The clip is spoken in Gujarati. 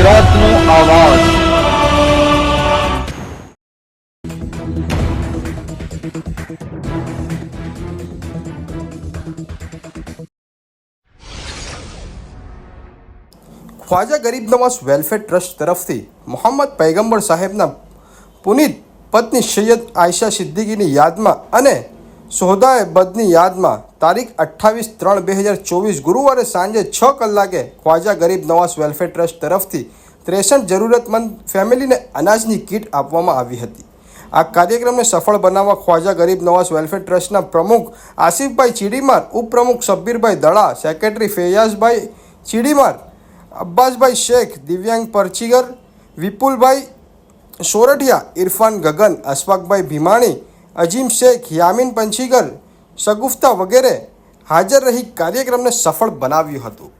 ગુજરાતનો આવાજ। ખ્વાજા ગરીબ નવાઝ વેલફેર ટ્રસ્ટ તરફથી મોહમ્મદ પૈગંબર સાહેબના પુનિત પત્ની સૈયદ આયશા સિદ્દીકીની યાદમાં અને સોહદાએ બદની યાદમાં તારીખ 28/3/2024 ગુરુવારે સાંજે 6 કલાકે ખ્વાજા ગરીબ નવાઝ વેલફેર ટ્રસ્ટ તરફથી 63 જરૂરતમંદ ફેમિલીને અનાજની કીટ આપવામાં આવી હતી। આ કાર્યક્રમને સફળ બનાવવા ખ્વાજા ગરીબ નવાઝ વેલફેર ટ્રસ્ટના પ્રમુખ આસિફભાઈ ચીડીમાર, ઉપપ્રમુખ શબ્બીરભાઈ દડા, સેક્રેટરી ફૈયાઝભાઈ ચીડીમાર, અબ્બાસભાઈ શેખ, દિવ્યાંગ પરચીગર, વિપુલભાઈ સોરઠિયા, ઇરફાન ગગન, અશફાકભાઈ ભીમાણી, અજીમ શેખ, યામીન પંચીગર, શગુફ્તા વગેરે હાજર રહી કાર્યક્રમને સફળ બનાવ્યું હતું।